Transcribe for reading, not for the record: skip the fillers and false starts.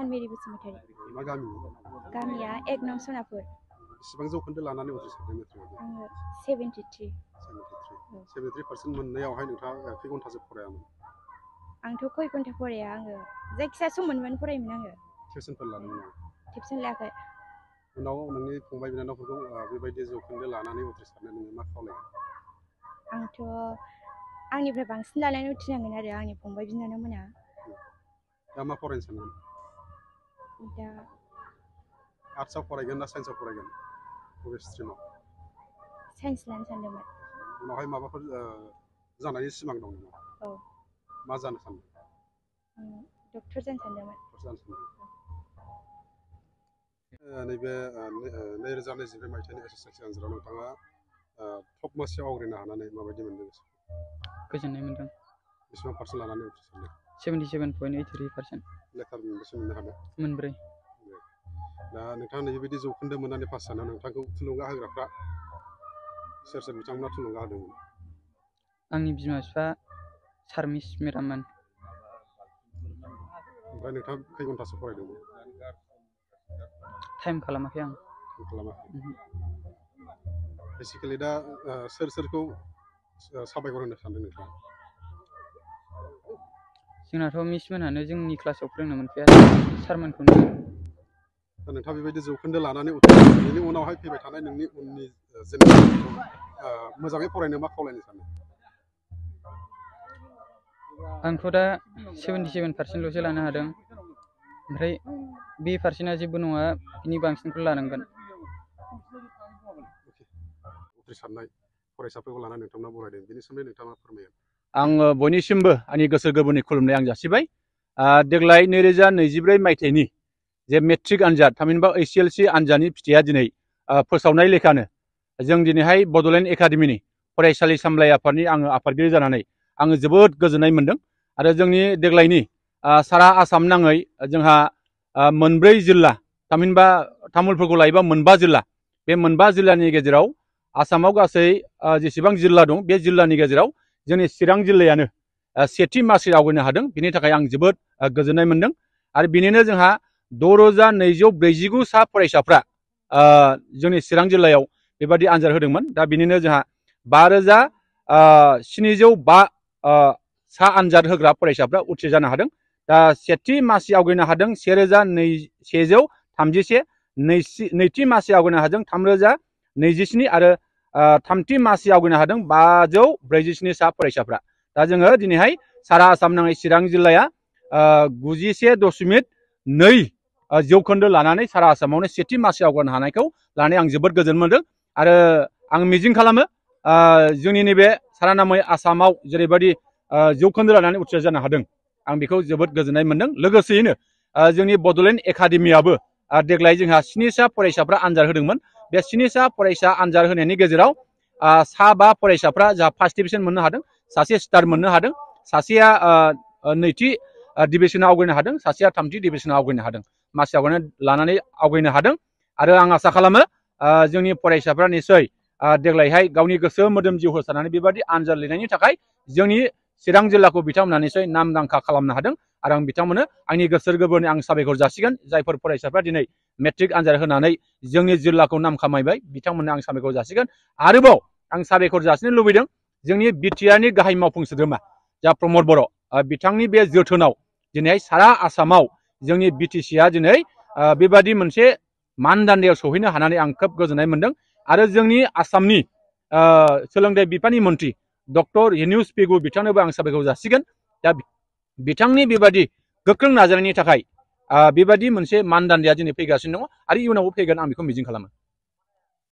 सानमेरि बसुमतारी। मा गामि? गामिया 1 नं सनापुर। बेसेबां जौखोन्दो लानानै उथ्रिसारदों मेट्रिकआव? आङो 73। 73% मोननायावहाय नोंथाङा खै घन्टासो फरायामोन? आंथ' खय घन्टा फराया आङो जायखिजाया सम मोनबानो फरायोमोन आङो। टिउसनफोर लादोंमोन नामा? टिउसन लायाखै। उनाव नोंनि फंबाय बिनानावफोरखौ बेबायदि जौखोन्दो लानानै उथ्रिसारनो नोङो मा खावलायगोन? आंथ' आंनिफ्राय बांसिन लानानै उथ्रिनांगोन आरो आंनि फंबाय बिनानावमोना। दा मा फरायनो सानगोन? दा आर्ट्सआव फरायगोन ना साइन्सआव फरायगोन? बबे स्ट्रिमाव? साइन्स लानो सानदोंमोन। उनावहाय माबाफोर जानायनि सिमां दं नामा? औ। मा जानो सानदों? डक्टर जानो सानदोंमोन। नैबे 2022 मायथाइनि SSLC आनजादाव नोंथाङा टप मासियाव आवग्रिनो हानानै माबायदि मोनदों? गोजोननाय मोनदों। बेसेबां पार्सेन्ट लानानै उथ्रिसारदों? 77.83%। लेटार मोनबेसे मोननो हादों? मोनब्रै। दा नोंथाङा नैबेबायदि जौखोन्दो मोननानै पास जानायाव नोंथांखौ थुलुंगा होग्राफ्रा सोर सोर बिथांमोना थुलुंगा होदोंमोन? आंनि बिमा बिफा सार मिस मेडाममोन। ओमफ्राय नोंथाङा खै घन्टासो फरायदोंमोन? टाइम खालामाखै आं। बेसिकेलि दा सोर सोरखौ साबायखर होनो सानदों नोंथाङा? जोंनाथ' मिस मोनानो जोंनि क्लासाव फोरोंनो मोनखाया सारमोनखौनो। दा नोंथाङा बेबायदि जौखोन्दो लानानै उथ्रिसारनायनि उनावहाय फैबाय थानाय नोंनि उननि जेनेरेसनखौ मोजाङै फरायनो मा खावलायनो सानो? आंथ' दा 77%ल'सो लानो हादों। ओमफ्राय बे पार्सेन्टआ जेबो नङा, बिनि बांसिनखौ लानांगोन। उथ्रिसारनाय फरायसाफोरखौ लानानै नोंथांमोना बरायदों, बेनि सोमोन्दै नोंथाङा फोरमायगोन। आङो बयनिसिमबो आंनि गोसो गोरबोनि खुलुमनाय आं जासिबाय। देग्लाय 2024 मायथाइनि जे मेट्रिक आनजाद थामहिनबा HSLC आनजादनि फिथाइया दिनै फोसावनाय लेखानो जों दिनैहाय बड'लेण्ड एकाडेमिनि फरायसालि सामलाय आफादनि आङो आफादगिरि जानानै आङो जोबोद गोजोननाय मोनदों। आरो जोंनि देग्लायनि सारा आसाम नाङै जोंहा मोनब्रै जिल्ला थामहिनबा तामुलपुरखौ लायोबा मोनबा जिल्ला, बे मोनबा जिल्लानि गेजेराव आसामाव गासै जेसेबां जिल्ला दं बे जिल्लानि गेजेराव जोंनि चिरां जिल्लायानो सेथि मासि आवगायनो हादों। बिनि थाखाय आं जोबोद गोजोननाय मोनदों। आरो बिनिनो जोंहा 6,249 सा फरायसाफ्रा जोंनि चिरां जिल्लायाव बेबादि आनजाद होदोंमोन। दा बिनिनो जोंहा 5,705 सा आनजाद होग्रा फरायसाफ्रा उथ्रिसारनो हादों। दा सेथि मासि आवगायनो हादों 1,131, नैथि मासि आवगायनो हादों 3,027 आरो थामथि मासि आवगायनो हादों 547 सा फरायसाफ्रा। दा जोङो दिनैहाय सारा आसाम नाङै चिरां जिल्लाया 91.2 जौखोन्दो लानानै सारा आसामावनो सेथि मासि आवगायनो हानायखौ लानानै आं जोबोद गोजोन मोनदों। आरो आं मिजिं खालामो जोंनि नैबे सारा नामै आसामाव जेरैबायदि जौखोन्दो लानानै उथ्रिसार जानो हादों, आं बेखौ जोबोद गोजोननाय मोनदों। लोगोसेयैनो जोंनि बड'लेण्ड एकाडेमियाबो देग्लाय जोंहा 7 सा फरायसाफ्रा आनजाद होदोंमोन। बे 7 सा फरायसा आनजाद होनायनि गेजेराव 5 फरायसाफ्रा जोंहा फार्स्ट डिभिजन मोननो हादों, सासे स्टार मोननो हादों, सासेया नैथि डिभिजनाव आवगायनो हादों, सासेया थामथि डिभिजनाव आवगायनो हादों। मासि लानानै आवगायनो हादों। आरो आं आसा खालामो जोंनि फरायसाफ्रा निस्सय देग्लायहाय गावनि गोसो मोदोम जिउ होसारनानै बेबादि आनजाद लिरनायनि थाखाय जोंनि चिरां जिल्लाखौ बिथांमोना निस्सय नामदांखा खालामनो हादों। आरो आं बिथांमोननो आंनि गोसो गोरबोनि आं साबायखर जासिगोन। जायफोर फरायसाफ्रा दिनै मेट्रिक आनजाद होनानै जोंनि जिल्लाखौ नाम खामायबाय, बिथांमोननो आं साबायखर जासिगोन। आरोबाव आं साबायखर जासिनो लुबैदों जोंनि बिटिआरनि गाहाय मावफुं सोद्रोमा जा प्रमद बर', बिथांनि बे जोथोनाव दिनैहाय सारा आसामाव जोंनि बिटिसिआ दिनै बेबादि मोनसे मानदान्दायाव सौहैनो हानानै आं खोब गोजोननाय मोनदों। आरो जोंनि आसामनि सोलोंथाइ बिफाननि मन्थ्रि डक्टर हिनिउस पेगु बिथांनोबो आं साबायखर जासिगोन। दा बिथांनि बेबादि गोख्रों नाजानायनि थाखाय बेबादि मोनसे मानदान्दाया दिनै फैगासिनो दङ आरो इयुनावबो फैगोन, आं बेखौ मिजिं खालामो।